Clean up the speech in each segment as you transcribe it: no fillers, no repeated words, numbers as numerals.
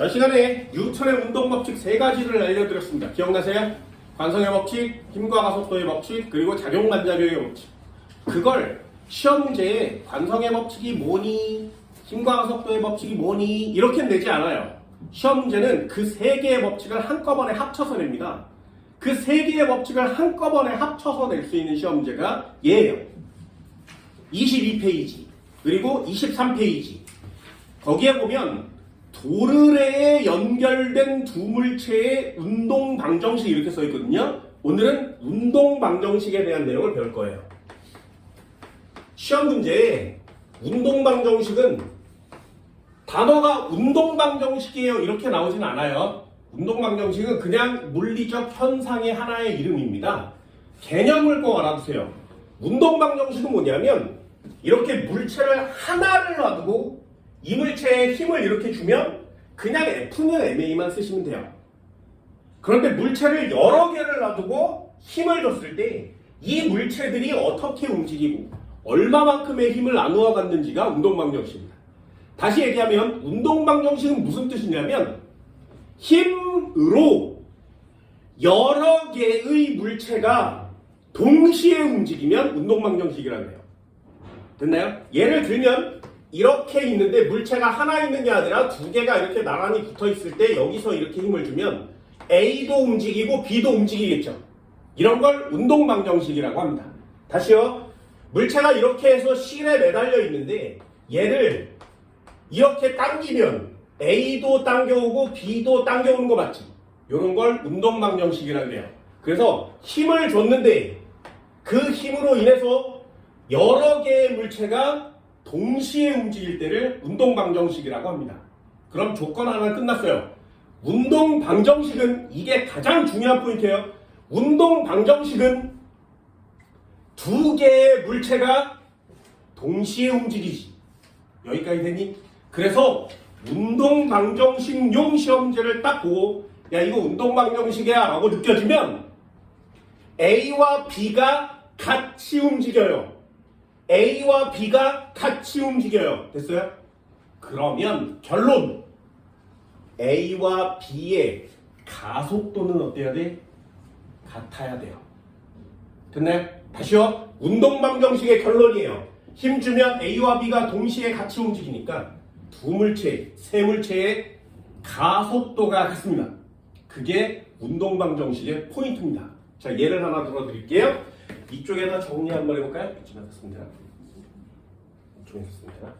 전 시간에 뉴턴의 운동 법칙 3가지를 알려드렸습니다. 기억나세요? 관성의 법칙, 힘과 가속도의 법칙, 그리고 작용반작용의 법칙. 그걸 시험 문제에 관성의 법칙이 뭐니, 힘과 가속도의 법칙이 뭐니 이렇게 내지 않아요. 시험 문제는 그 3개의 법칙을 한꺼번에 합쳐서 냅니다. 그 3개의 법칙을 한꺼번에 합쳐서 낼 수 있는 시험 문제가 얘예요. 22페이지 그리고 23페이지. 거기에 보면 도르래에 연결된 두 물체의 운동 방정식 이렇게 써 있거든요. 오늘은 운동 방정식에 대한 내용을 배울 거예요. 시험 문제에 운동 방정식은 단어가 운동 방정식이에요 이렇게 나오진 않아요. 운동 방정식은 그냥 물리적 현상의 하나의 이름입니다. 개념을 꼭 알아두세요. 운동 방정식은 뭐냐면 이렇게 물체를 하나를 놔두고 이 물체에 힘을 이렇게 주면 그냥 F는 MA만 쓰시면 돼요. 그런데 물체를 여러 개를 놔두고 힘을 줬을 때 이 물체들이 어떻게 움직이고 얼마만큼의 힘을 나누어 갔는지가 운동방정식입니다. 다시 얘기하면 운동방정식은 무슨 뜻이냐면 힘으로 여러 개의 물체가 동시에 움직이면 운동방정식이라고 해요. 됐나요? 예를 들면 이렇게 있는데 물체가 하나 있는 게 아니라 2개가 이렇게 나란히 붙어 있을 때 여기서 이렇게 힘을 주면 A도 움직이고 B도 움직이겠죠. 이런 걸 운동방정식이라고 합니다. 다시요. 물체가 이렇게 해서 실에 매달려 있는데 얘를 이렇게 당기면 A도 당겨오고 B도 당겨오는 거 맞지? 이런 걸 운동방정식이라고 해요. 그래서 힘을 줬는데 그 힘으로 인해서 여러 개의 물체가 동시에 움직일 때를 운동방정식이라고 합니다. 그럼 조건 하나 끝났어요. 운동방정식은 이게 가장 중요한 포인트예요. 운동방정식은 2개의 물체가 동시에 움직이지. 여기까지 되니? 그래서 운동방정식용 시험제를 딱 보고 야 이거 운동방정식이야 라고 느껴지면 A와 B가 같이 움직여요. A와 B가 같이 움직여요. 됐어요? 그러면 결론 A와 B의 가속도는 어때야 돼? 같아야 돼요. 됐나요? 다시요. 운동방정식의 결론이에요. 힘 주면 A와 B가 동시에 같이 움직이니까 두 물체, 세 물체의 가속도가 같습니다. 그게 운동방정식의 포인트입니다. 자, 예를 하나 들어드릴게요. 이쪽에다 정리 한번 해볼까요? 이쯤에 됐습니다. 이쪽에 됐습니다.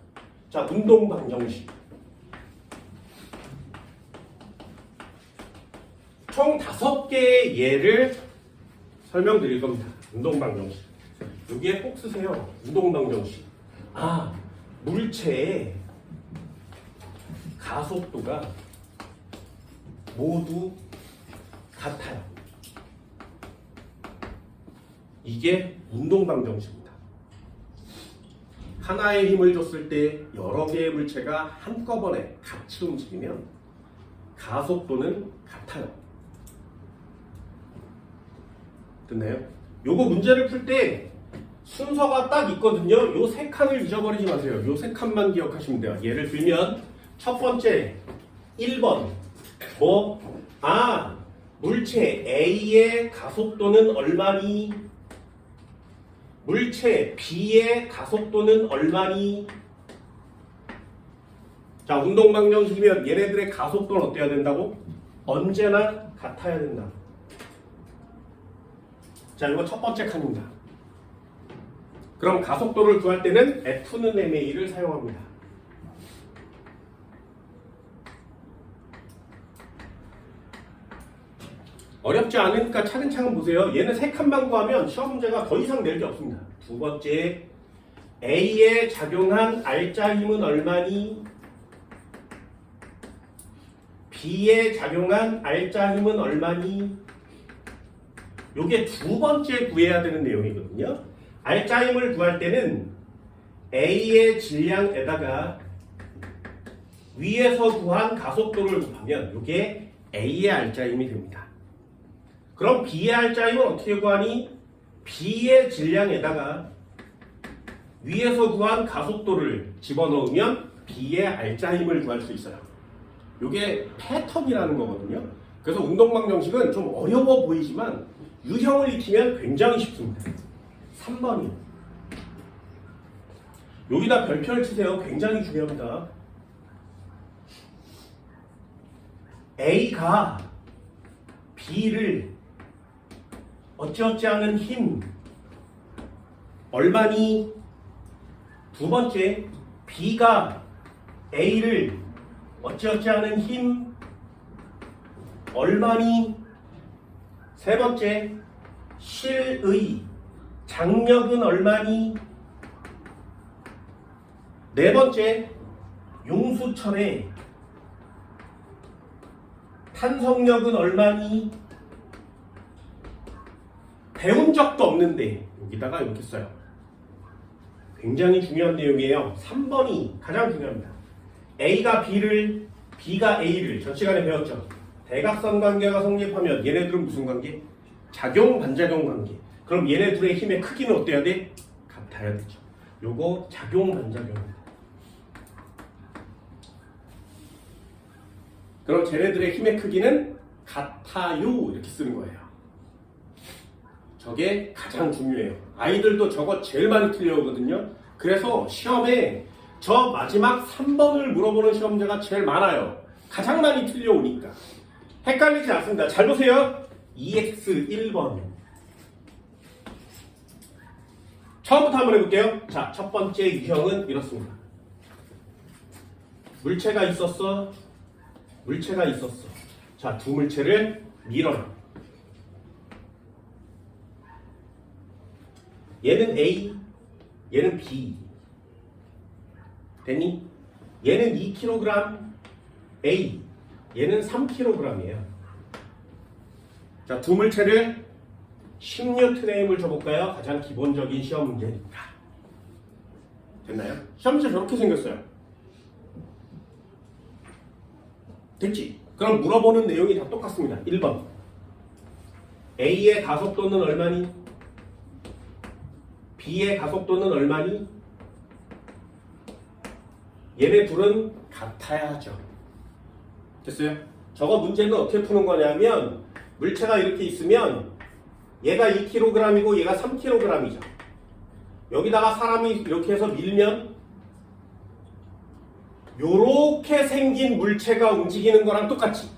자, 운동방정식. 총 5개의 예를 설명드릴 겁니다. 운동방정식. 여기에 꼭 쓰세요. 운동방정식. 아, 물체의 가속도가 모두 같아요. 이게 운동방정식입니다. 하나의 힘을 줬을 때 여러 개의 물체가 한꺼번에 같이 움직이면 가속도는 같아요. 됐나요? 요거 문제를 풀 때 순서가 딱 있거든요. 요 3칸을 잊어버리지 마세요. 요 3칸만 기억하시면 돼요. 예를 들면 첫 번째 1번 물체 A의 가속도는 얼마니? 물체 B의 가속도는 얼마니? 자, 운동방정식이면 얘네들의 가속도는 어때야 된다고? 언제나 같아야 된다. 자, 이거 첫 번째 칸입니다. 그럼 가속도를 구할 때는 F는 MA를 사용합니다. 어렵지 않으니까 차근차근 보세요. 얘는 3칸만 구하면 시험 문제가 더 이상 낼 게 없습니다. 두 번째, A에 작용한 알짜 힘은 얼마니? B에 작용한 알짜 힘은 얼마니? 요게 두 번째 구해야 되는 내용이거든요. 알짜 힘을 구할 때는 A의 질량에다가 위에서 구한 가속도를 곱하면 요게 A의 알짜 힘이 됩니다. 그럼 B의 알짜 힘은 어떻게 구하니? B의 질량에다가 위에서 구한 가속도를 집어넣으면 B의 알짜 힘을 구할 수 있어요. 이게 패턴이라는 거거든요. 그래서 운동방정식은 좀 어려워 보이지만 유형을 익히면 굉장히 쉽습니다. 3번이요. 여기다 별표를 치세요. 굉장히 중요합니다. A가 B를 어찌어찌 하는 힘 얼마니? 두 번째, B가 A를 어찌어찌 하는 힘 얼마니? 세 번째, 실의 장력은 얼마니? 네 번째, 용수철의 탄성력은 얼마니? 배운 적도 없는데 여기다가 이렇게 써요. 굉장히 중요한 내용이에요. 3번이 가장 중요합니다. A가 B를, B가 A를 전 시간에 배웠죠. 대각선 관계가 성립하면 얘네들은 무슨 관계? 작용, 반작용 관계. 그럼 얘네 둘의 힘의 크기는 어때야 돼? 같아야 되죠. 요거 작용, 반작용입니다. 그럼 쟤네들의 힘의 크기는 같아요. 이렇게 쓰는 거예요. 저게 가장 중요해요. 아이들도 저거 제일 많이 틀려오거든요. 그래서 시험에 저 마지막 3번을 물어보는 시험자가 제일 많아요. 가장 많이 틀려오니까. 헷갈리지 않습니다. 잘 보세요. EX 1번. 처음부터 한번 해볼게요. 자, 첫 번째 유형은 이렇습니다. 물체가 있었어. 물체가 있었어. 자, 두 물체를 밀어라. 얘는 A, 얘는 B. 됐니? 얘는 2kg A, 얘는 3kg이에요. 자, 두 물체를 10N의 힘을 줘볼까요? 가장 기본적인 시험 문제니까. 됐나요? 시험 문제 저렇게 생겼어요. 됐지? 그럼 물어보는 내용이 다 똑같습니다. 1번. A의 가속도는 얼마니? B의 가속도는 얼마니? 얘네 둘은 같아야 하죠. 됐어요? 저거 문제는 어떻게 푸는 거냐면 물체가 이렇게 있으면 얘가 2kg이고 얘가 3kg이죠. 여기다가 사람이 이렇게 해서 밀면 요렇게 생긴 물체가 움직이는 거랑 똑같지.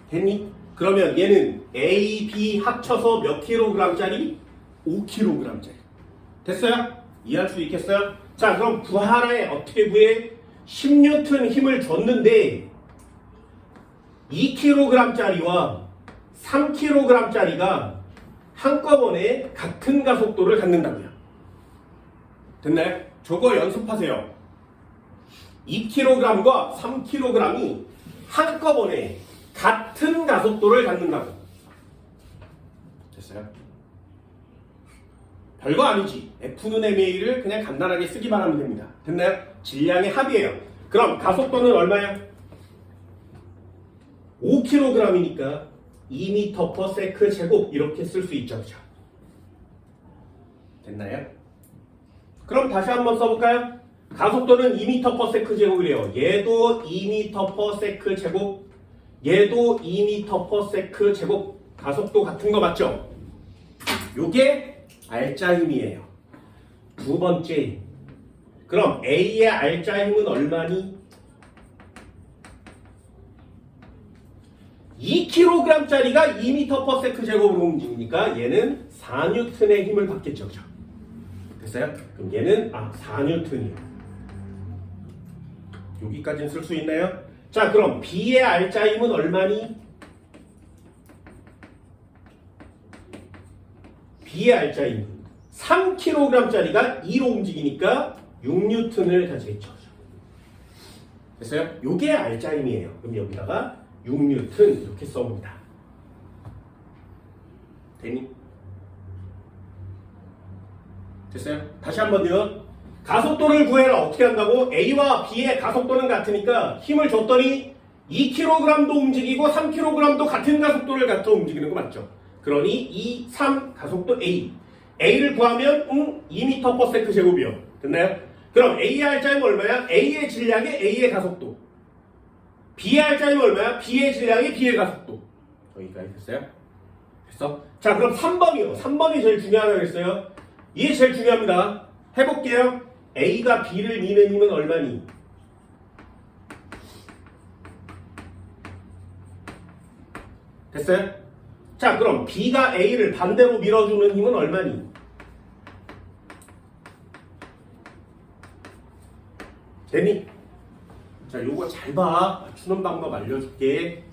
됐니? 그러면 얘는 A, B 합쳐서 몇 kg짜리? 5kg짜리. 됐어요? 이해할 수 있겠어요? 자, 그럼 구하라에 어떻게 구해? 10N 힘을 줬는데 2kg짜리와 3kg짜리가 한꺼번에 같은 가속도를 갖는다고요. 됐나요? 저거 연습하세요. 2kg과 3kg이 한꺼번에 같은 가속도를 갖는다고. 됐어요? 별거 아니지. F는 MA를 그냥 간단하게 쓰기만 하면 됩니다. 됐나요? 질량의 합이에요. 그럼 가속도는 얼마야? 5kg이니까 2m/s 제곱 이렇게 쓸 수 있죠. 그죠? 됐나요? 그럼 다시 한번 써볼까요? 가속도는 2m/s 제곱이래요. 얘도 2m/s 제곱, 얘도 2m/s 제곱. 가속도 같은 거 맞죠? 요게 알짜 힘이에요. 두 번째. 그럼 A의 알짜 힘은 얼마니? 2kg짜리가 2m/s 제곱으로 움직이니까 얘는 4N의 힘을 받겠죠. 그죠? 됐어요? 그럼 얘는 4N이에요. 여기까지는 쓸 수 있나요? 자, 그럼 B의 알짜 힘은 얼마니? B의 알짜 힘은 3kg짜리가 2로 움직이니까 6N을 가지겠죠. 됐어요? 요게 알짜 힘이에요. 그럼 여기다가 6N 이렇게 써봅니다. 되니? 됐어요? 다시 한번요. 가속도를 구해라. 어떻게 한다고? A와 B의 가속도는 같으니까 힘을 줬더니 2kg도 움직이고 3kg도 같은 가속도를 갖춰 움직이는 거 맞죠? 그러니 2, 3 가속도 A. A를 구하면 2m/s 제곱이요. 됐나요? 그럼 A의 알짜임은 얼마야? A의 질량에 A의 가속도. B의 알짜임은 얼마야? B의 질량이 B의 가속도. 여기까지 됐어요? 됐어? 자, 그럼 3번이요. 3번이 제일 중요하다고 했어요. 이게 제일 중요합니다. 해볼게요. A가 B를 미는 힘은 얼마니? 됐어요? 자, 그럼 B가 A를 반대로 밀어주는 힘은 얼마니? 됐니? 자, 요거 잘 봐. 맞추는 방법 알려줄게.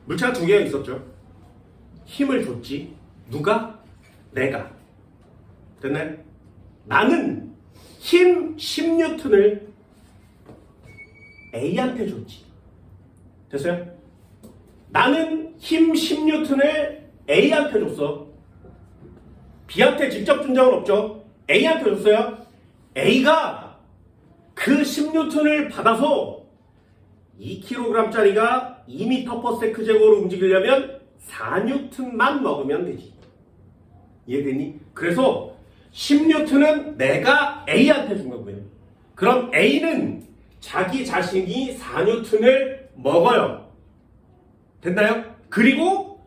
물체가 두 개가 있었죠. 힘을 줬지. 누가? 내가. 됐나요? 나는 힘 10N을 A한테 줬지. 됐어요? 나는 힘 10N을 A한테 줬어. B한테 직접 준 적은 없죠. A한테 줬어요. A가 그 10N을 받아서 2kg짜리가 2m/s 제곱으로 움직이려면 4N만 먹으면 되지. 이해되니? 그래서 10N은 내가 A한테 준 거고요. 그럼 A는 자기 자신이 4N을 먹어요. 됐나요? 그리고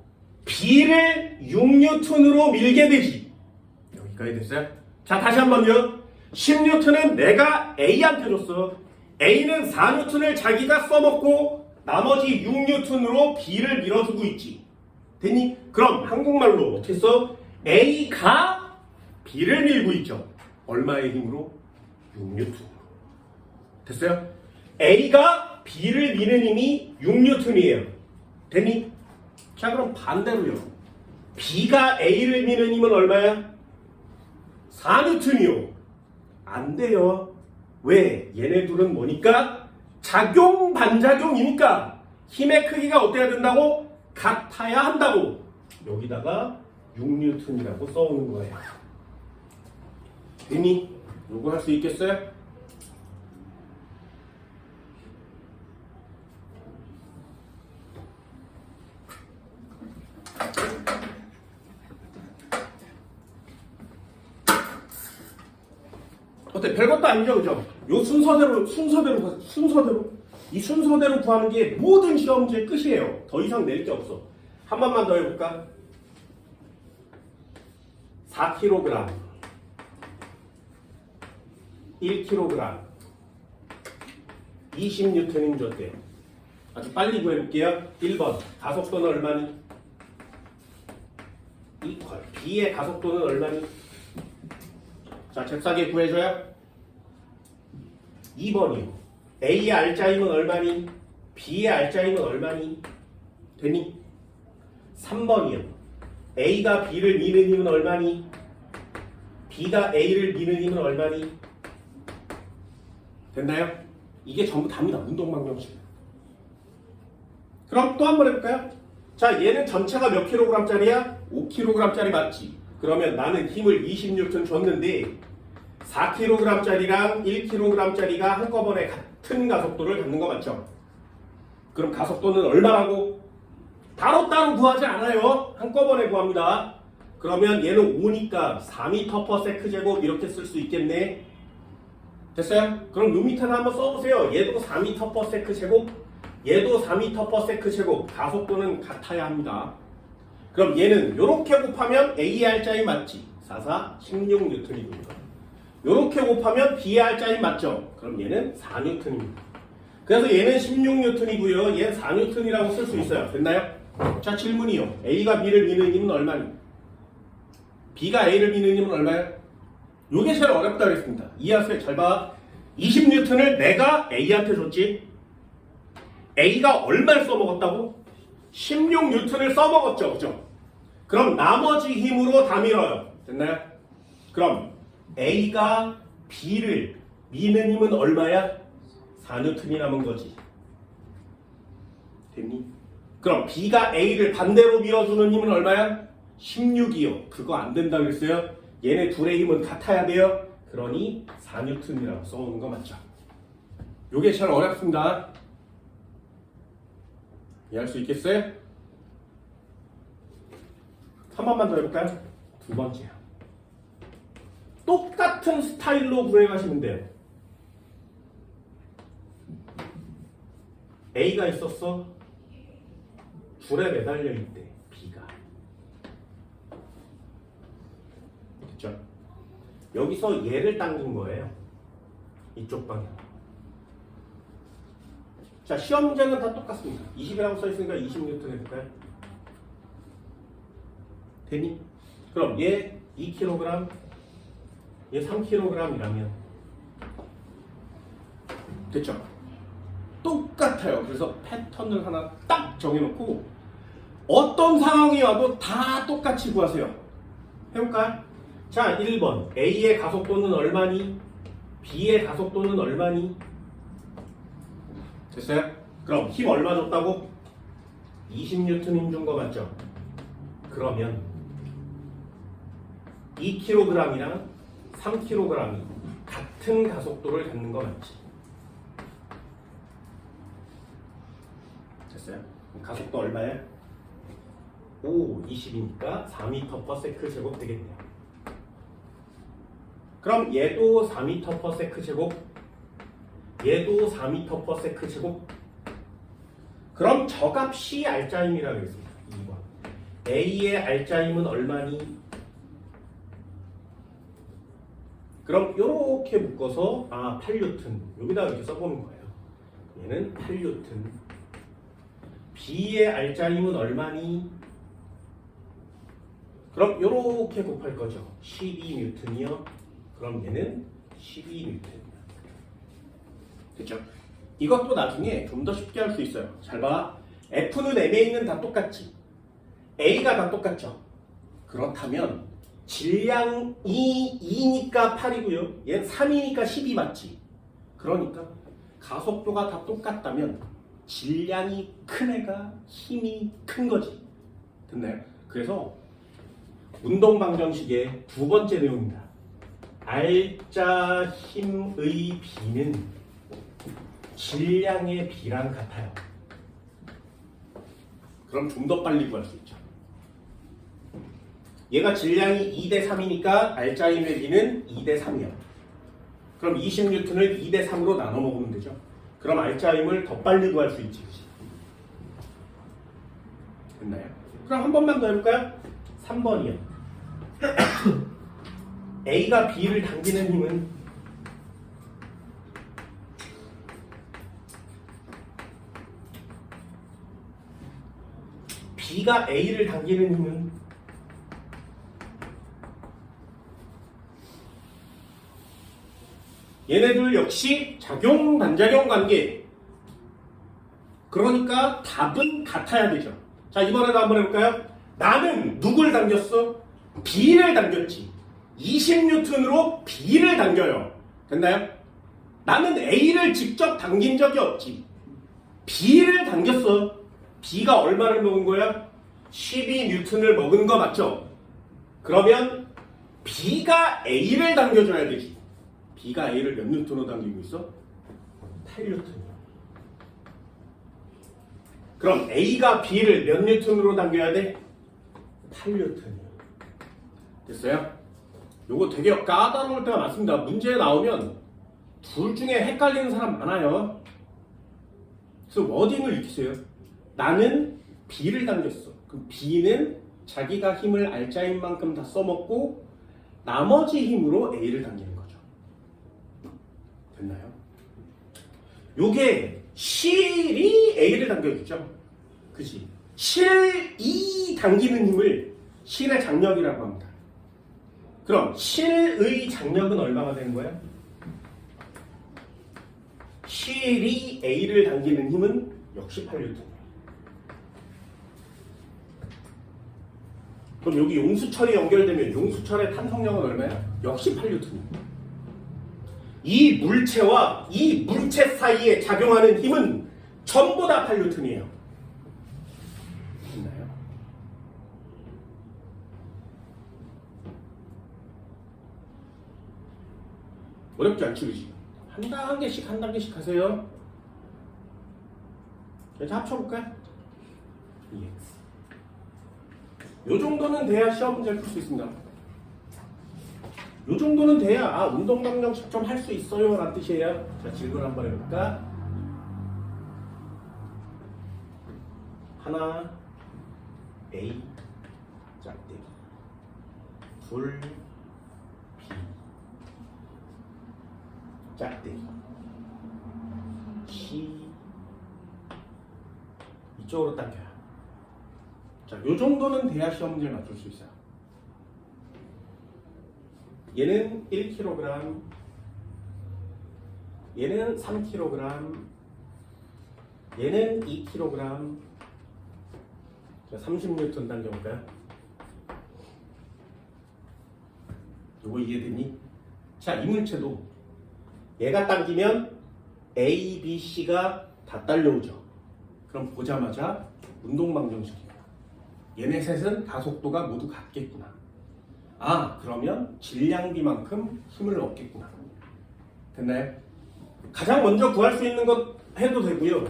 B를 6N으로 밀게 되지. 여기까지 됐어요? 자, 다시 한번요. 10N은 내가 A한테 줬어. A는 4N을 자기가 써먹고 나머지 6N으로 B를 밀어주고 있지. 됐니? 그럼 한국말로 어떻게 써? A가 B를 밀고 있죠. 얼마의 힘으로? 6N으로. 됐어요? A가 B를 미는 힘이 6N이에요. 됐니? 자, 그럼 반대로요. B가 A를 미는 힘은 얼마야? 4N이요. 안 돼요. 왜? 얘네 둘은 뭐니까? 작용, 반작용이니까 힘의 크기가 어때야 된다고? 같아야 한다고. 여기다가 6N이라고 써오는 거예요. 됐니? 요거 할 수 있겠어요? 어때? 별것도 아니죠, 그죠? 요 순서대로 이 순서대로 구하는 게 모든 시험지의 끝이에요. 더 이상 낼 게 없어. 한 번만 더 해볼까? 4kg 1kg 20N인 줬대요. 아주 빨리 구해볼게요. 1번 가속도는 얼마니? 이퀄 B의 가속도는 얼마니? 자, 잽싸게 구해줘요. 2번이요. A의 알짜임은 얼마니? B의 알짜임은 얼마니? 되니? 3번이요. A가 B를 미는 힘은 얼마니? B가 A를 미는 힘은 얼마니? 됐나요? 이게 전부 답니다. 운동방정식. 그럼 또 한 번 해볼까요? 자, 얘는 전체가 몇 kg짜리야? 5kg짜리 맞지? 그러면 나는 힘을 20N 줬는데 4kg짜리랑 1kg짜리가 한꺼번에 같은 가속도를 갖는 거 맞죠? 그럼 가속도는 얼마라고? 따로따로 구하지 않아요. 한꺼번에 구합니다. 그러면 얘는 5니까 4m/s 제곱 이렇게 쓸 수 있겠네. 됐어요? 그럼 요 밑에다 한번 써보세요. 얘도 4m/s 제곱, 얘도 4m/s 제곱. 가속도는 같아야 합니다. 그럼 얘는 요렇게 곱하면 A의 알짜임 맞지? 4, 16N이군요. 요렇게 곱하면 B의 알짜임 맞죠? 그럼 얘는 4N입니다. 그래서 얘는 16N이고요. 얘는 4N이라고 쓸 수 있어요. 됐나요? 자, 질문이요. A가 B를 미는 힘은 얼마니? B가 A를 미는 힘은 얼마예요? 요게 제일 어렵다 그랬습니다. 이해하세요? 잘 봐. 20N을 내가 A한테 줬지. A가 얼마를 써먹었다고? 16N을 써먹었죠. 그죠? 그럼 나머지 힘으로 다 밀어요. 됐나요? 그럼 A가 B를 미는 힘은 얼마야? 4N이 남은 거지. 됐니? 그럼 B가 A를 반대로 밀어주는 힘은 얼마야? 16이요. 그거 안 된다 그랬어요? 얘네 둘의 힘은 같아야 돼요. 그러니 4N이라고 써오는 거 맞죠? 요게 제일 어렵습니다. 이해할 수 있겠어요? 한 번만 더 해볼까요? 두 번째요. 똑같은 스타일로 구해가시면 돼요. A가 있었어. 줄에 매달려 있대. B가. 됐죠? 여기서 얘를 당긴 거예요. 이쪽 방향. 자, 시험 문제는 다 똑같습니다. 20이라고 써있으니까 20N 해볼까요? 되니? 그럼 얘 2kg, 얘 3kg이라면 됐죠? 똑같아요. 그래서 패턴을 하나 딱 정해놓고 어떤 상황이 와도 다 똑같이 구하세요. 해볼까요? 자, 1번 A의 가속도는 얼마니? B의 가속도는 얼마니? 됐어요? 그럼 힘 얼마 줬다고? 20N 힘 준 거 맞죠? 그러면 2kg이랑 3kg이 같은 가속도를 갖는 거 맞지? 됐어요? 가속도 얼마야? 20이니까 4m/s 제곱 되겠네요. 그럼 얘도 4m/s 제곱, 얘도 4m/s 제곱. 그럼 저 값이 알짜임이라고 했습니다. 2번. A의 알짜임은 얼마니? 그럼 이렇게 묶어서 8N 여기다 이렇게 써보는 거예요. 얘는 8N. B의 알짜임은 얼마니? 그럼 이렇게 곱할 거죠. 12N이요. 그럼 얘는 12N. 됐죠? 이것도 나중에 좀 더 쉽게 할 수 있어요. 잘 봐. F는 MA는 다 똑같지. A가 다 똑같죠. 그렇다면 질량이 2니까 8이고요. 얘는 3이니까 12 맞지. 그러니까 가속도가 다 똑같다면 질량이 큰 애가 힘이 큰 거지. 됐나요? 그래서 운동방정식의 두 번째 내용입니다. 알짜 힘의 비는 질량의 비랑 같아요. 그럼 좀 더 빨리 구할 수 있죠. 얘가 질량이 2대 3이니까 알짜 힘의 비는 2대 3이야. 그럼 20N을 2대 3으로 나눠 먹으면 되죠. 그럼 알짜 힘을 더 빨리 구할 수 있지. 됐나요? 그럼 한 번만 더 해볼까요? 3번이요. A가 B를 당기는 힘은 B가 A를 당기는 힘은 얘네들 역시 작용 반작용 관계. 그러니까 답은 같아야 되죠. 자, 이번에도 한번 해볼까요? 나는 누굴 당겼어? B를 당겼지. 20N으로 B를 당겨요. 됐나요? 나는 A를 직접 당긴 적이 없지. B를 당겼어. B가 얼마를 먹은 거야? 12N을 먹은 거 맞죠? 그러면 B가 A를 당겨줘야 되지. B가 A를 몇 N으로 당기고 있어? 8N. 그럼 A가 B를 몇 N으로 당겨야 돼? 8N. 됐어요? 요거 되게 까다로울 때가 많습니다. 문제에 나오면 둘 중에 헷갈리는 사람 많아요. 그래서 워딩을 익히세요. 나는 B를 당겼어. 그럼 B는 자기가 힘을 알짜인 만큼 다 써먹고 나머지 힘으로 A를 당기는 거죠. 됐나요? 요게 실이 A를 당겨주죠. 그치? 실이 당기는 힘을 실의 장력이라고 합니다. 그럼 실의 장력은 얼마가 되는 거야? 실이 A를 당기는 힘은 역시 8N. 그럼 여기 용수철이 연결되면 용수철의 탄성력은 얼마야? 역시 8N. 이 물체와 이 물체 사이에 작용하는 힘은 전부 다 8N이에요. 됐나요? 어렵지 않지, 그지? 한 단계씩 한 단계씩 하세요. 이제 합쳐볼까요? EX. 요 정도는 돼야 시험 문제를 풀 수 있습니다. 요 정도는 돼야 운동방정식 좀 할 수 있어요 라는 뜻이에요. 자, 질문 한번 해볼까? 하나 A 짝대기 둘 B 짝대기 C 이쪽으로 당겨요. 자, 요 정도는 돼야 시험 문제를 맞출 수 있어요. 얘는 1kg, 얘는 3kg, 얘는 2kg. 자, 30N 당겨볼까요? 요거 이해되니? 자, 이 물체도 얘가 당기면 A, B, C가 다 딸려오죠. 그럼 보자마자 운동방정식입니다. 얘네 셋은 가속도가 모두 같겠구나. 아, 그러면 질량비만큼 힘을 얻겠구나. 됐나요? 가장 먼저 구할 수 있는 것 해도 되고요.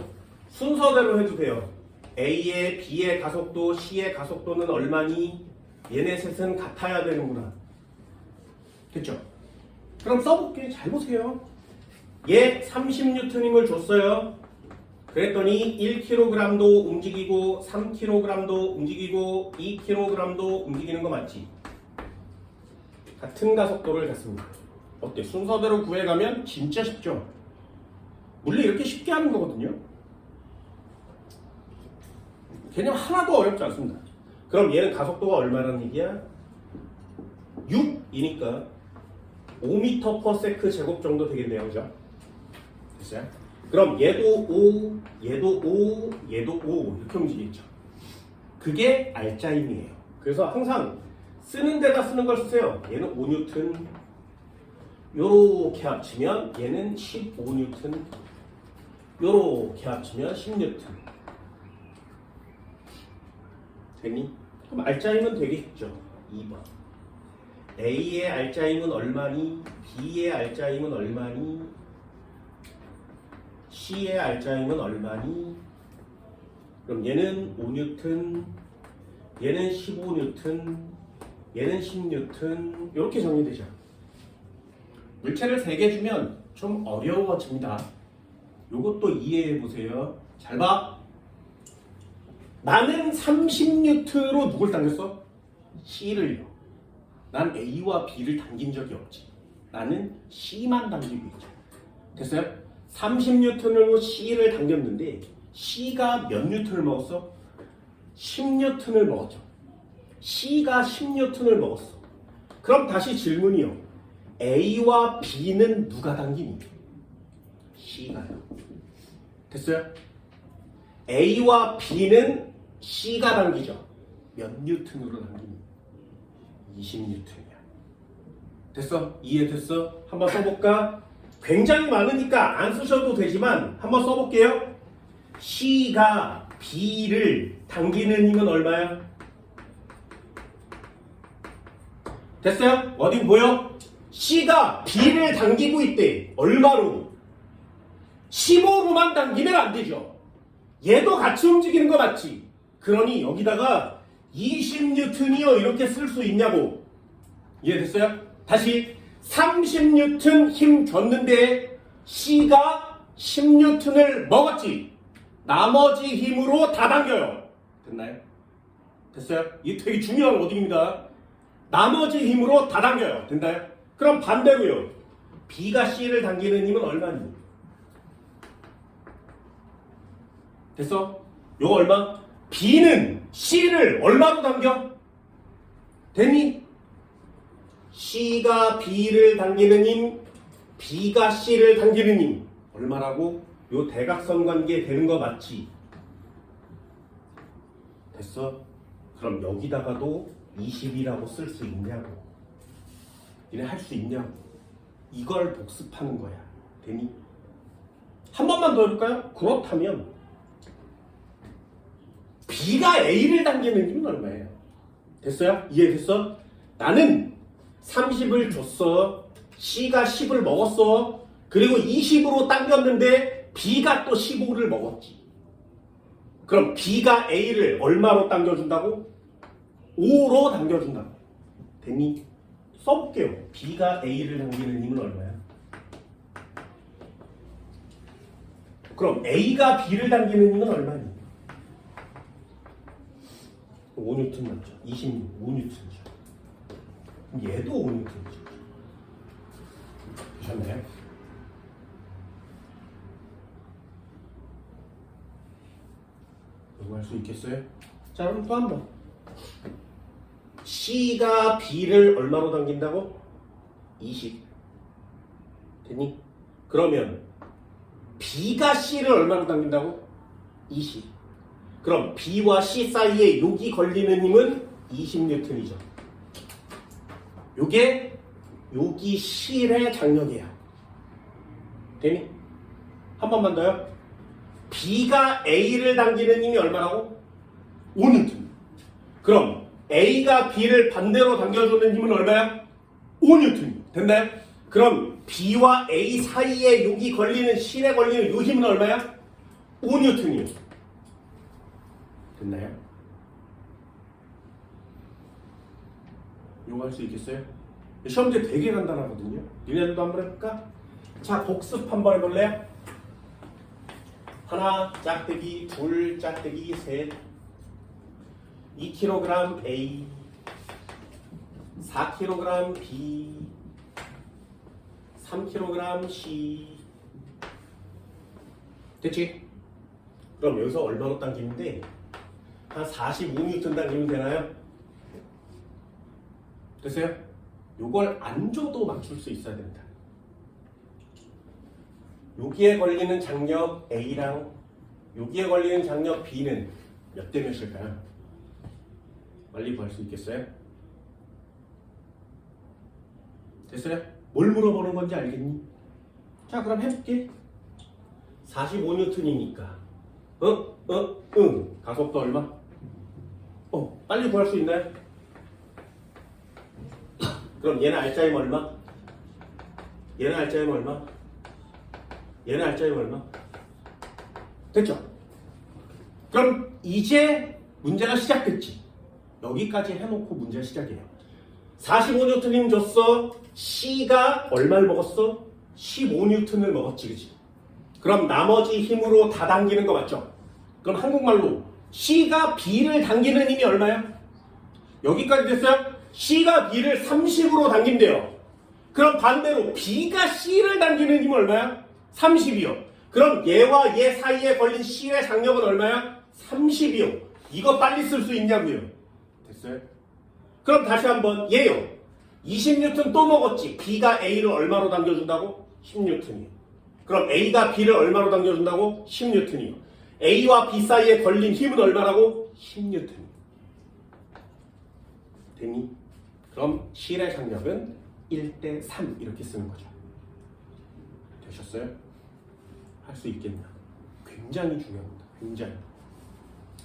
순서대로 해도 돼요. A의 B의 가속도, C의 가속도는 얼마니? 얘네 셋은 같아야 되는구나. 됐죠? 그럼 써볼게요. 잘 보세요. 얘 30N을 줬어요. 그랬더니 1kg도 움직이고 3kg도 움직이고 2kg도 움직이는 거 맞지? 같은 가속도를 갖습니다. 어때? 순서대로 구해가면 진짜 쉽죠? 물리 이렇게 쉽게 하는 거거든요. 개념 하나도 어렵지 않습니다. 그럼 얘는 가속도가 얼마라는 얘기야? 6이니까 5m/s 제곱 정도 되겠네요. 그죠? 됐어요? 그럼 얘도 5, 얘도 5, 얘도 5 이렇게 움직이겠죠. 그게 알짜임이에요. 그래서 항상 쓰는 데다 쓰는 걸 쓰세요. 얘는 5N, 요렇게 합치면 얘는 15N, 요렇게 합치면 10N. 되니? 그럼 알짜임은 되겠죠. 2번. A의 알짜임은 얼마니? B의 알짜임은 얼마니? C의 알짜임은 얼마니? 그럼 얘는 5N, 얘는 15N, 얘는 10N 이렇게 정리되죠. 물체를 3개 주면 좀 어려워집니다. 요것도 이해해 보세요. 잘 봐. 나는 30N로 누굴 당겼어? C를요. 난 A와 B를 당긴 적이 없지. 나는 C만 당기고 있죠. 됐어요? 30N으로 C를 당겼는데 C가 몇 N을 먹었어? 10N을 먹었죠. C가 10N을 먹었어. 그럼 다시 질문이요. A와 B는 누가 당기니? C가요. 됐어요? A와 B는 C가 당기죠. 몇 N으로 당기니? 20N이야. 됐어? 이해됐어? 한번 써볼까? 굉장히 많으니까 안 쓰셔도 되지만 한번 써볼게요. C가 B를 당기는 힘은 얼마야? 됐어요? 어디 보여? C가 B를 당기고 있대. 얼마로? 15로만 당기면 안 되죠. 얘도 같이 움직이는 거 맞지? 그러니 여기다가 20N이요 이렇게 쓸 수 있냐고. 이해됐어요? 다시 30N 힘 줬는데 C가 10N을 먹었지. 나머지 힘으로 다 당겨요. 됐나요? 됐어요? 이게 되게 중요한 워딩입니다. 나머지 힘으로 다 당겨요. 됐나요? 그럼 반대로요. B가 C를 당기는 힘은 얼마니? 됐어? 요거 얼마? B는 C를 얼마로 당겨? 됐니? C가 B를 당기는 힘, B가 C를 당기는 힘 얼마라고? 요 대각선 관계 되는 거 맞지? 됐어? 그럼 여기다가도 20이라고 쓸 수 있냐고. 니네 할 수 있냐고. 이걸 복습하는 거야. 되니? 한 번만 더 해볼까요? 그렇다면 B가 A를 당기는 힘은 얼마예요? 됐어요? 이해됐어? 나는 30을 줬어. C가 10을 먹었어. 그리고 20으로 당겼는데 B가 또 15를 먹었지. 그럼 B가 A를 얼마로 당겨준다고? 5로 당겨준다고. 됐니? 써볼게요. B가 A를 당기는 힘은 얼마야? 그럼 A가 B를 당기는 힘은 얼마니? 5N 맞죠? 26, 5N이죠. 얘도 5N이죠. 보셨나요? 이거 할 수 있겠어요? 자, 그럼 또 한 번. C가 B를 얼마로 당긴다고? 20. 됐니? 그러면 B가 C를 얼마로 당긴다고? 20. 그럼 B와 C 사이에 여기 걸리는 힘은 20N이죠. 요게 여기 실의 장력이에요. 되니? 한 번만 더요. B가 A를 당기는 힘이 얼마라고? 5N. 그럼 A가 B를 반대로 당겨주는 힘은 얼마야? 5N. 됐나요? 그럼 B와 A 사이에 여기 걸리는 실에 걸리는 이 힘은 얼마야? 5N이요. 됐나요? 이거 할 수 있겠어요? 시험제 되게 간단하거든요. 니네들도 한번 해볼까? 자, 복습 한번 해볼래요? 하나 짝대기, 둘 짝대기, 셋 2kg A 4kg B 3kg C 됐지? 그럼 여기서 얼마로 당기면 돼? 한 45N 당기면 되나요? 됐어요? 요걸 안 줘도 맞출 수 있어야 된다. 여기에 걸리는 장력 A랑 여기에 걸리는 장력 B는 몇 대 몇일까요? 빨리 구할 수 있겠어요? 됐어요? 뭘 물어보는 건지 알겠니? 자, 그럼 해볼게. 45N이니까 가속도 얼마? 빨리 구할 수 있나요? 그럼 얘는 알짜임 얼마? 얘는 알짜임 얼마? 얘는 알짜임 얼마? 됐죠? 그럼 이제 문제가 시작됐지. 여기까지 해놓고 문제 시작이에요. 45N님 줬어. C가 얼마를 먹었어? 15N을 먹었지, 그치? 그럼 나머지 힘으로 다 당기는 거 맞죠? 그럼 한국말로 C가 B를 당기는 힘이 얼마야? 여기까지 됐어요? C가 B를 30으로 당긴대요. 그럼 반대로 B가 C를 당기는 힘은 얼마야? 30이요. 그럼 얘와 얘 사이에 걸린 C의 장력은 얼마야? 30이요. 이거 빨리 쓸 수 있냐고요. 됐어요? 그럼 다시 한번 얘요. 20N 또 먹었지. B가 A를 얼마로 당겨준다고? 10N이요. 그럼 A가 B를 얼마로 당겨준다고? 10N이요. A와 B 사이에 걸린 힘은 얼마라고? 10N. 됐니? 그럼 실의 장력은 1대3 이렇게 쓰는 거죠. 되셨어요? 할 수 있겠나? 굉장히 중요합니다. 굉장히.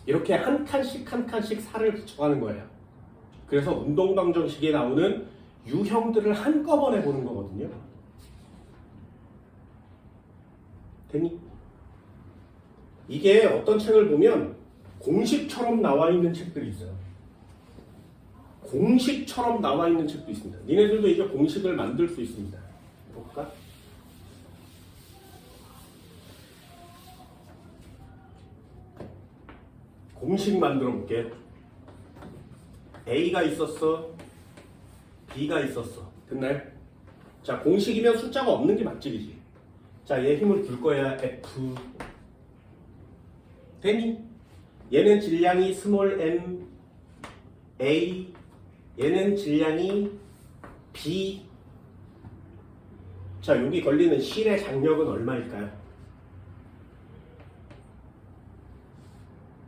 이렇게 한 칸씩 한 칸씩 살을 붙여가는 거예요. 그래서 운동방정식에 나오는 유형들을 한꺼번에 보는 거거든요. 됐니? 이게 어떤 책을 보면 공식처럼 나와 있는 책들이 있어요. 공식처럼 나와 있는 책도 있습니다. 니네들도 이제 공식을 만들 수 있습니다. 볼까? 공식 만들어 볼게요. A가 있었어. B가 있었어. 됐나요? 자, 공식이면 숫자가 없는 게 맞지이지. 자, 얘 힘을 줄 거야. F. 됐니? 얘는 질량이 스몰 m A. 얘는 질량이 B. 자, 여기 걸리는 실의 장력은 얼마일까요?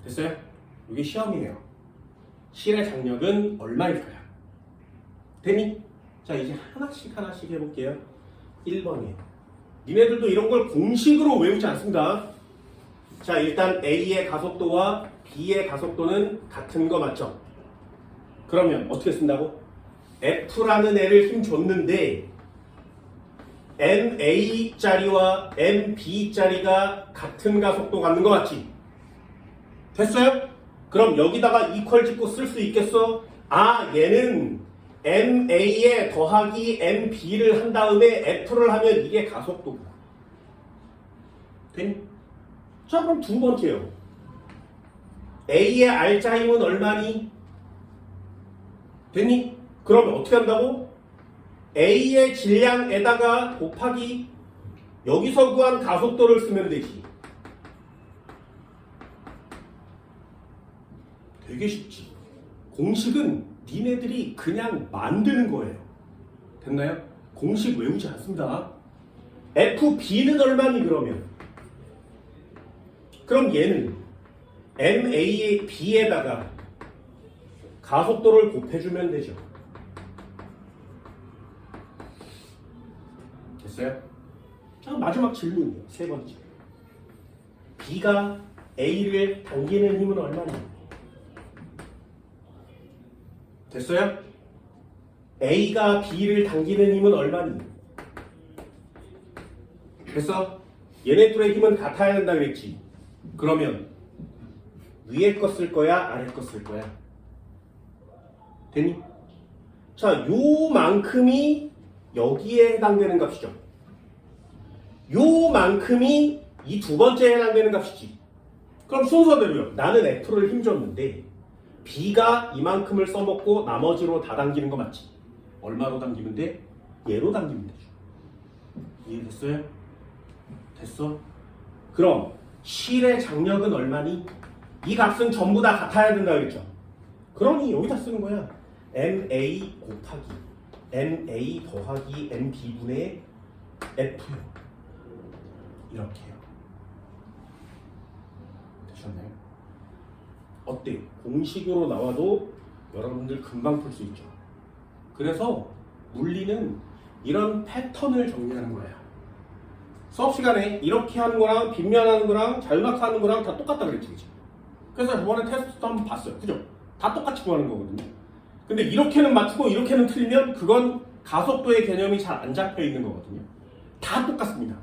됐어요? 이게 시험이에요. 실의 장력은 얼마일까요? 됐니? 자, 이제 하나씩 하나씩 해볼게요. 1번이에요. 니네들도 이런 걸 공식으로 외우지 않습니다. 자, 일단 A의 가속도와 B의 가속도는 같은 거 맞죠? 그러면 어떻게 쓴다고? F라는 애를 힘 줬는데 MA짜리와 MB짜리가 같은 가속도 갖는 거 맞지? 됐어요? 그럼 여기다가 이퀄 짓고 쓸 수 있겠어? 아, 얘는 MA에 더하기 MB를 한 다음에 F를 하면 이게 가속도구나. 됐니? 자, 그럼 두 번째요. A의 알짜 힘은 얼마니? 됐니? 그러면 어떻게 한다고? A의 질량에다가 곱하기 여기서 구한 가속도를 쓰면 되지. 되게 쉽지. 공식은 니네들이 그냥 만드는 거예요. 됐나요? 공식 외우지 않습니다. FB는 얼마니 그러면? 그럼 얘는 MA의 B에다가 가속도를 곱해주면 되죠. 됐어요? 자, 마지막 질문이에요. 세 번째. B가 A를 당기는 힘은 얼마니? 됐어요? A가 B를 당기는 힘은 얼마니? 됐어? 얘네 둘의 힘은 같아야 된다 그랬지. 그러면 위에 거 쓸 거야? 아래 거 쓸 거야? 되니? 자, 요만큼이 여기에 해당되는 값이죠. 요만큼이 이 두 번째에 해당되는 값이지. 그럼 순서대로요. 나는 F를 힘줬는데 B가 이만큼을 써먹고 나머지로 다 당기는 거 맞지? 얼마로 당기면 돼? 얘로 당기면 되죠. 이해됐어요? 됐어? 그럼 실의 장력은 얼마니? 이 값은 전부 다 같아야 된다 그랬죠? 그러니 여기다 쓰는 거야. MA 곱하기 MA 더하기 MB분의 F요. 이렇게요. 되셨나요? 어때? 공식으로 나와도 여러분들 금방 풀 수 있죠. 그래서 물리는 이런 패턴을 정리하는 거예요. 수업 시간에 이렇게 하는 거랑 빗면하는 거랑 자유낙하하는 거랑 다 똑같다 그랬지, 그치? 그래서 저번에 테스트도 한번 봤어요. 그죠? 다 똑같이 구하는 거거든요. 근데 이렇게는 맞추고 이렇게는 틀리면 그건 가속도의 개념이 잘 안 잡혀 있는 거거든요. 다 똑같습니다.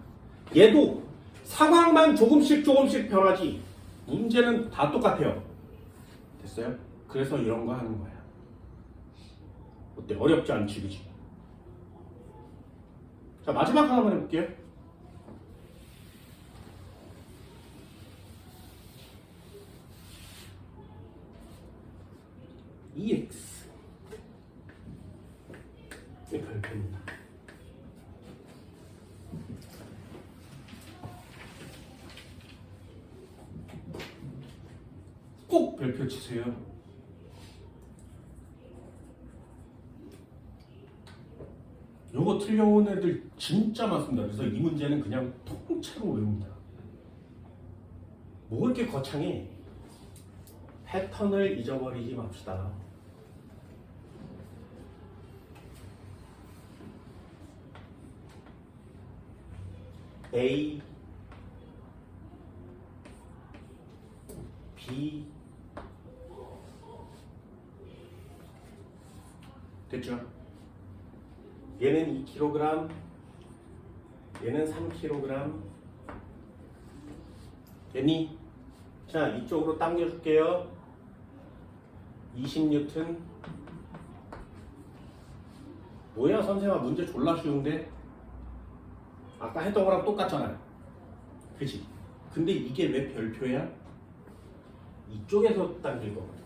얘도 상황만 조금씩 변하지 문제는 다 똑같아요. 됐어요? 그래서 이런 거 하는 거야. 어때? 어렵지 않지, 그치? 자, 마지막 하나만 해볼게요. EX 이 별표입니다. 꼭 별표 치세요. 요거 틀려온 애들 진짜 많습니다. 그래서 이 문제는 그냥 통째로 외웁니다. 뭐 이렇게 거창해? 패턴을 잊어버리지 맙시다. A, B 됐죠? 얘는 2kg, 얘는 3kg. 됐니? 자, 이쪽으로 당겨줄게요. 20N. 뭐야 선생아, 문제 졸라 쉬운데? 아까 했던 거랑 똑같잖아요. 그치? 근데 이게 왜 별표야? 이쪽에서 당길 거거든.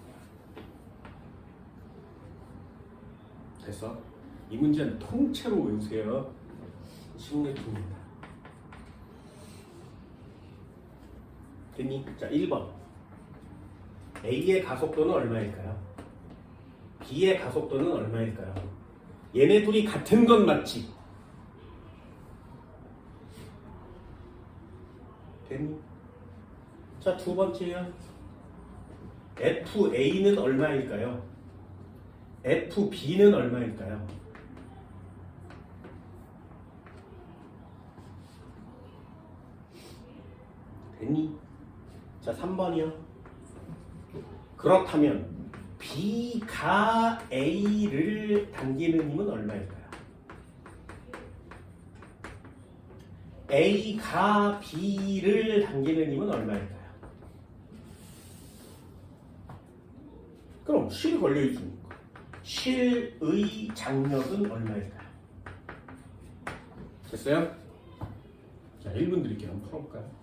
됐어? 이 문제는 통째로 외우세요. 16입니다. 됐니? 자, 1번. A의 가속도는 얼마일까요? B의 가속도는 얼마일까요? 얘네 둘이 같은 건 맞지? 됐니? 자, 두 번째요. FA는 얼마일까요? FB는 얼마일까요? 됐니? 자, 3번이요. 그렇다면 B가 A를 당기는 힘은 얼마일까요? A가 B를 당기는 힘은 얼마일까요? 그럼 실이 걸려있으니까 실의 장력은 얼마일까요? 됐어요? 자, 1분 드릴게요. 한번 풀어볼까요?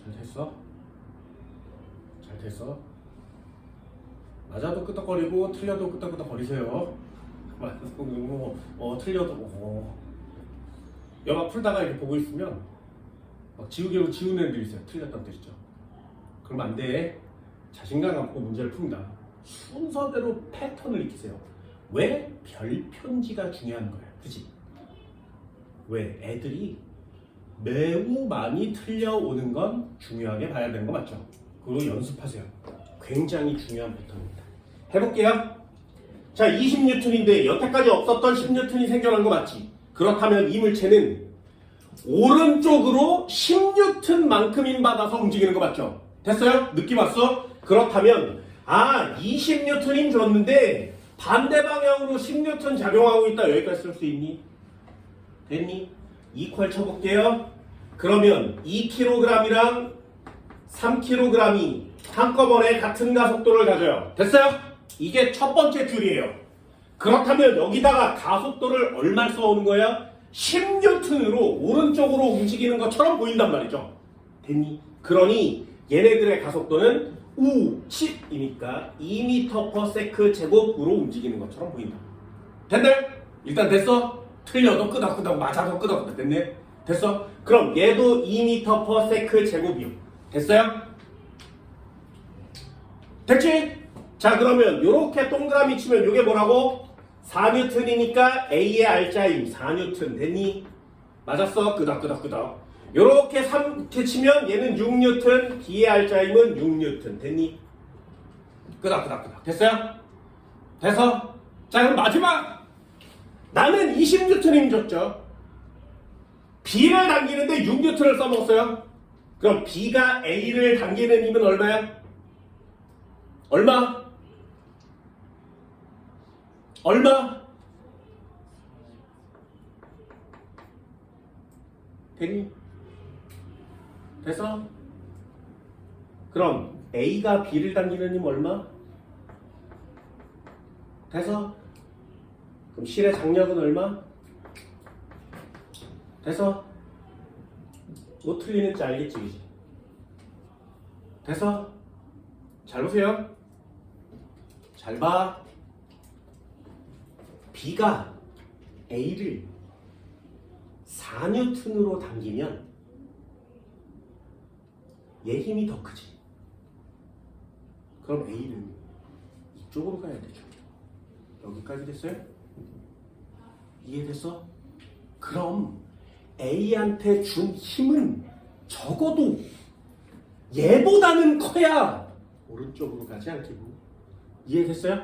잘 됐어? 잘 됐어? 맞아도 끄덕거리고 틀려도 끄덕끄덕거리세요. 맞아도 틀려도 영화 풀다가 이렇게 보고 있으면 막 지우개로 지우는 애들이 있어요. 틀렸다는 뜻이죠. 그러면 안 돼. 자신감 갖고 문제를 푼다. 순서대로 패턴을 익히세요. 왜? 별편지가 중요한 거야. 그치? 왜? 애들이 매우 많이 틀려오는 건 중요하게 봐야 되는 거 맞죠? 그리고 연습하세요. 굉장히 중요한 패턴입니다. 해볼게요. 자, 20뉴턴인데 여태까지 없었던 10뉴턴이 생겨난 거 맞지? 그렇다면 이 물체는 오른쪽으로 10뉴턴만큼 힘받아서 움직이는 거 맞죠? 됐어요? 느낌 왔어? 그렇다면 20뉴턴 줬는데 반대 방향으로 10뉴턴 작용하고 있다. 여기까지 쓸 수 있니? 됐니? 이퀄 쳐볼게요. 그러면 2kg이랑 3kg이 한꺼번에 같은 가속도를 가져요. 됐어요? 이게 첫 번째 줄이에요. 그렇다면 여기다가 가속도를 얼마 써오는 거야? 10뉴턴으로 오른쪽으로 움직이는 것처럼 보인단 말이죠. 됐니? 그러니 얘네들의 가속도는 U10이니까 2m/s 제곱으로 움직이는 것처럼 보인다. 됐네? 일단 됐어? 틀려도 끄덕끄덕 맞아도 끄덕끄덕 됐네? 됐어? 그럼 얘도 2m/s 제곱이요. 됐어요? 됐지? 자, 그러면 요렇게 동그라미 치면 요게 뭐라고? 4뉴턴이니까 A의 R자임 4뉴턴 됐니? 맞았어? 끄덕끄덕끄덕. 요렇게 3개 치면 얘는 6뉴턴, B의 R자임은 6뉴턴 됐니? 끄덕끄덕끄덕. 됐어요? 됐어? 자, 그럼 마지막! 나는 20뉴턴 힘 줬죠. B를 당기는데 6뉴턴을 써먹었어요. 그럼 B가 A를 당기는 힘은 얼마야? 얼마? 얼마? 됐니? 됐어? 그럼 A가 B를 당기는 힘 얼마? 됐어? 그럼 실의 장력은 얼마? 됐어? 뭐 틀리는지 알겠지, 그지? 됐어? 잘 보세요. 잘 봐. B가 A를 4뉴턴으로 당기면 얘 힘이 더 크지. 그럼 A는 이쪽으로 가야 되죠. 여기까지 됐어요? 이해됐어? 그럼 A한테 준 힘은 적어도 얘보다는 커야 오른쪽으로 가지 않겠니? 이해됐어요?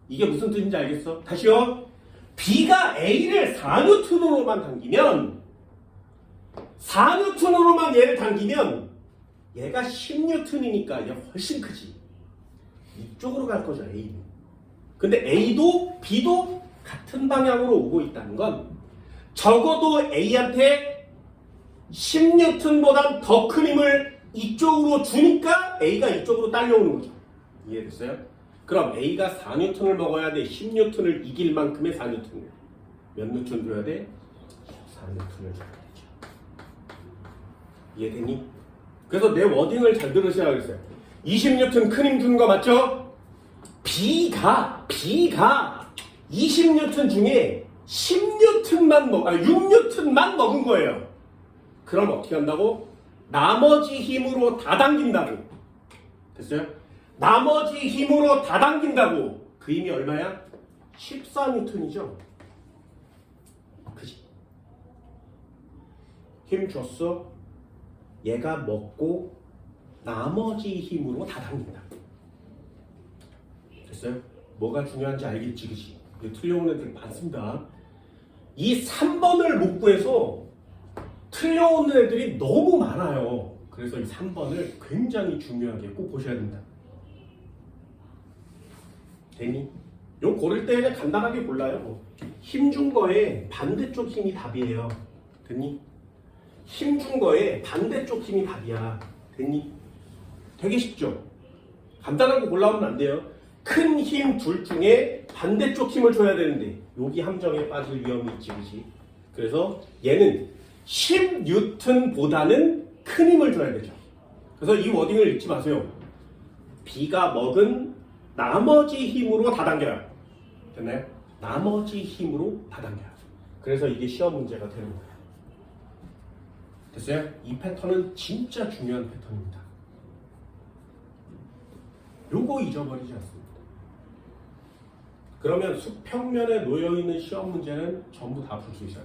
이게 무슨 뜻인지 알겠어? 다시요. B가 A를 4뉴턴으로만 당기면 4뉴턴으로만 얘를 당기면 얘가 10뉴턴이니까 얘 훨씬 크지. 이쪽으로 갈 거죠, A는. 근데 A도 B도 같은 방향으로 오고 있다는 건 적어도 A한테 10뉴턴보단 더 큰 힘을 이쪽으로 주니까 A가 이쪽으로 딸려오는 거죠. 이해됐어요? 그럼 A가 4뉴턴을 먹어야 돼. 10뉴턴을 이길 만큼의 4뉴턴을. 몇 뉴턴 줘야 돼? 14뉴턴을 줘야 되죠. 이해되니? 그래서 내 워딩을 잘 들으셔야 겠어요. 20뉴턴 큰 힘 주는 거 맞죠? B가 20뉴턴 중에 6뉴턴만 먹은 거예요. 그럼 어떻게 한다고? 나머지 힘으로 다 당긴다고. 됐어요? 나머지 힘으로 다 당긴다고. 그 힘이 얼마야? 14뉴턴이죠. 그지? 힘 줬어. 얘가 먹고 나머지 힘으로 다 당긴다. 됐어요? 뭐가 중요한지 알겠지, 그지? 틀려온 애들 많습니다. 이 3번을 못 구해서 틀려오는 애들이 너무 많아요. 그래서 이 3번을 굉장히 중요하게 꼭 보셔야 된다. 됐니? 요 고를 때는 간단하게 골라요. 힘 준 거에 반대쪽 힘이 답이에요. 됐니? 힘 준 거에 반대쪽 힘이 답이야. 됐니? 되게 쉽죠? 간단한 거 골라오면 안 돼요. 큰 힘 둘 중에 반대쪽 힘을 줘야 되는데 여기 함정에 빠질 위험이 있지, 그치? 그래서 얘는 10N보다는 큰 힘을 줘야 되죠. 그래서 이 워딩을 잊지 마세요. B가 먹은 나머지 힘으로 다 당겨요. 됐나요? 나머지 힘으로 다 당겨요. 그래서 이게 시험 문제가 되는 거예요. 됐어요? 이 패턴은 진짜 중요한 패턴입니다. 요거 잊어버리지 않습니다. 그러면 수평면에 놓여있는 시험 문제는 전부 다 풀 수 있어요.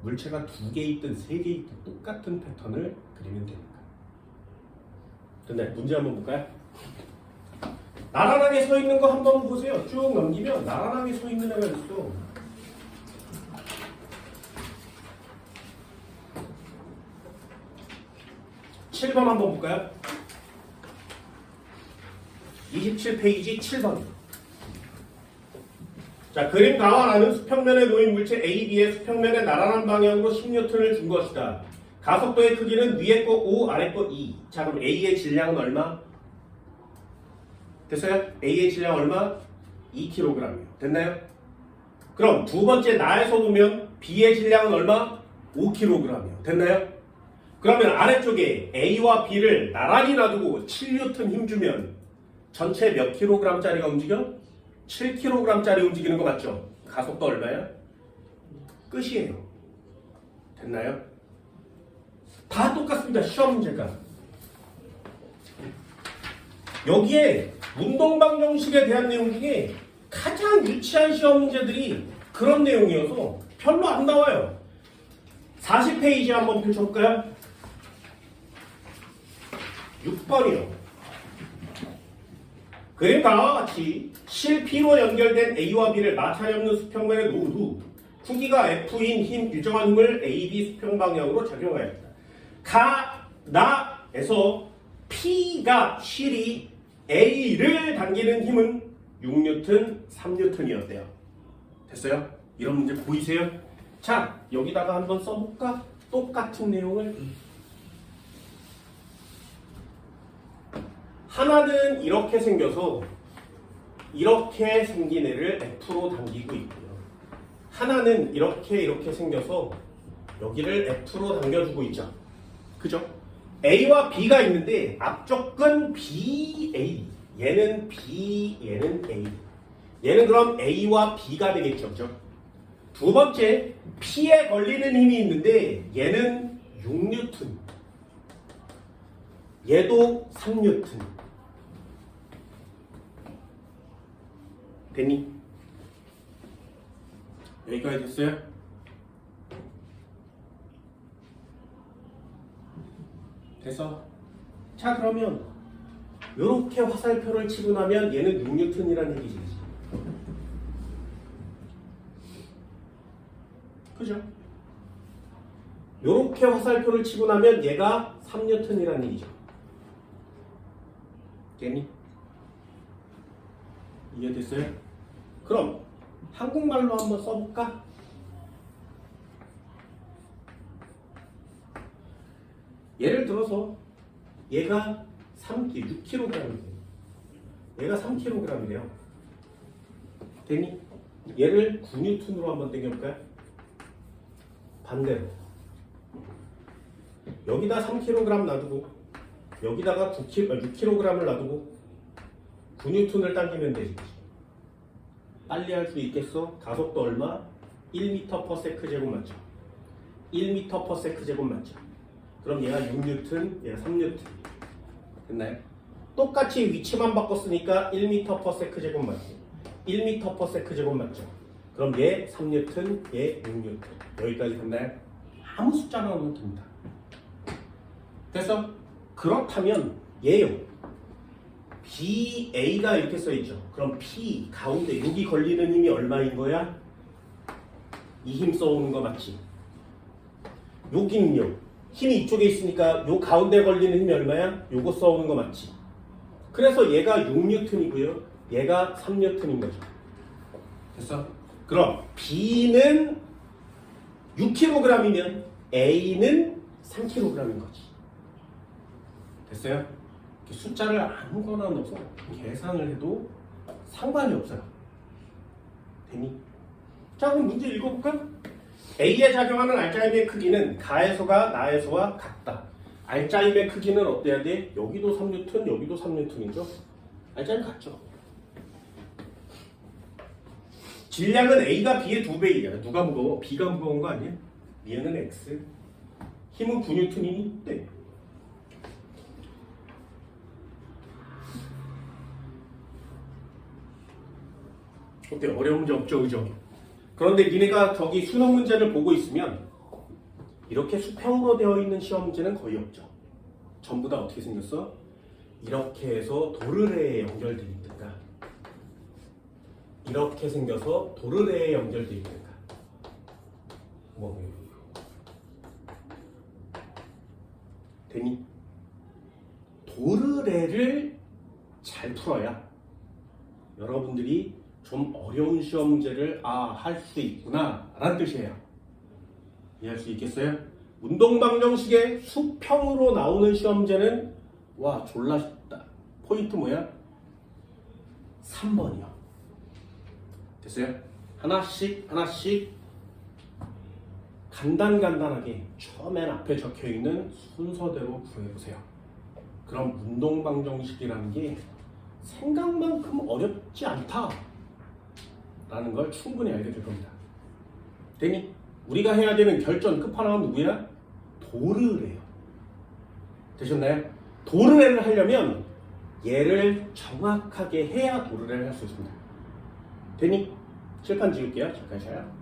물체가 2개 있든 3개 있든 똑같은 패턴을 그리면 됩니다. 됐나요? 문제 한번 볼까요? 나란하게 서 있는 거 한번 보세요. 쭉 넘기면 나란하게 서 있는 애가 있어. (7번) 한번 볼까요? 27페이지 7번. 자, 그림 가와라는 수평면에 놓인 물체 AB의 수평면에 나란한 방향으로 10N을 준 것이다. 가속도의 크기는 위에 거 5, 아래 거 2. 자, 그럼 A의 질량은 얼마? 됐어요? A의 질량 얼마? 2kg이요. 됐나요? 그럼 두 번째 나에서 보면 B의 질량은 얼마? 5kg이요. 됐나요? 그러면 아래쪽에 A와 B를 나란히 놔두고 7N 힘 주면 전체 몇 킬로그램짜리가 움직여? 7kg짜리 움직이는 거 맞죠? 가속도 얼마야? 끝이에요. 됐나요? 다 똑같습니다. 시험 문제가. 여기에 운동방정식에 대한 내용 중에 가장 유치한 시험 문제들이 그런 내용이어서 별로 안 나와요. 40페이지 한번 펼쳐볼까요? 6번이요. 그림과 같이 실P로 연결된 A와 B를 마찰이 없는 수평면에 놓은 후 크기가 F인 힘 유정한 힘을 A, B 수평 방향으로 작용하였다. 나에서 P가 실이 A를 당기는 힘은 6N, 3N이었대요. 됐어요? 이런 문제 보이세요? 자, 여기다가 한번 써볼까? 똑같은 내용을. 하나는 이렇게 생겨서 이렇게 생긴 애를 F로 당기고 있고요. 하나는 이렇게 생겨서 여기를 F로 당겨주고 있죠. 그죠? A와 B가 있는데 앞쪽은 BA, 얘는 B, 얘는 A. 얘는 그럼 A와 B가 되겠죠. 그죠? 두 번째, P에 걸리는 힘이 있는데 얘는 6N, 얘도 3N. 됐니? 여기까지 됐어요? 됐어? 자, 그러면 이렇게 화살표를 치고 나면 얘는 6N이라는 얘기지. 그죠? 이렇게 화살표를 치고 나면 얘가 3N이라는 얘기죠. 됐니? 이해됐어요? 그럼 한국말로 한번 써볼까? 예를 들어서 얘가 6kg이래요. 얘가 3kg이래요. 되니? 얘를 9N으로 한번 당겨볼까요? 반대로. 여기다 3kg 놔두고 여기다가 6kg을 놔두고 9N을 당기면 되지. 빨리 할 수 있겠어? 가속도 얼마? 1m/s 제곱 맞죠? 1m/s 제곱 맞죠? 그럼 얘가 6N, 얘가 3N. 됐나요? 똑같이 위치만 바꿨으니까 1m/s 제곱 맞죠? 1m/s 제곱 맞죠? 그럼 얘 3N, 얘 6N. 여기까지 됐나요? 아무 숫자나 넣으면 됩니다. 됐어? 그렇다면 얘요. BA가 이렇게 써있죠. 그럼 P 가운데 여기 걸리는 힘이 얼마인 거야? 이 힘 써오는 거 맞지? 여기는요. 힘이 이쪽에 있으니까 요 가운데 걸리는 힘이 얼마야? 요거 써오는 거 맞지? 그래서 얘가 6N이고요. 얘가 3N인 거죠. 됐어? 그럼 B는 6kg이면 A는 3kg인 거지. 됐어요? 숫자를 아무거나 넣어서 계산을 해도 상관이 없어요. 되니? 자, 그럼 문제 읽어볼까? A에 작용하는 알짜임의 크기는 가에서가 나에서와 같다. 알짜임의 크기는 어때야 돼? 여기도 3뉴턴, 여기도 3뉴턴이죠. 알짜임 같죠. 질량은 A가 B의 2배이야. 누가 무거워? B가 무거운 거 아니야? 얘는 X. 힘은 9뉴턴이니? 네. 어때? 어려운 문제 없죠, 그죠? 그런데 니네가 저기 수능 문제를 보고 있으면 이렇게 수평으로 되어 있는 시험 문제는 거의 없죠. 전부 다 어떻게 생겼어? 이렇게 해서 도르래에 연결되어 있든가, 이렇게 생겨서 도르래에 연결되어 있든가. 되니? 도르래를 잘 풀어야 여러분들이 좀 어려운 시험 문제를 할 수 있구나 라는 뜻이에요. 이해할 수 있겠어요? 운동방정식의 수평으로 나오는 시험 문제는 와 졸라 쉽다. 포인트 뭐야? 3번이요. 됐어요? 하나씩 간단하게 처음엔 앞에 적혀있는 순서대로 구해보세요. 그럼 운동방정식이라는 게 생각만큼 어렵지 않다 라는 걸 충분히 알게 될 겁니다. 되니? 우리가 해야 되는 결전 끝판왕은 누구야? 도르래요. 되셨나요? 도르래를 하려면 얘를 정확하게 해야 도르래를 할 수 있습니다. 되니? 칠판 지울게요. 잠깐 샤요.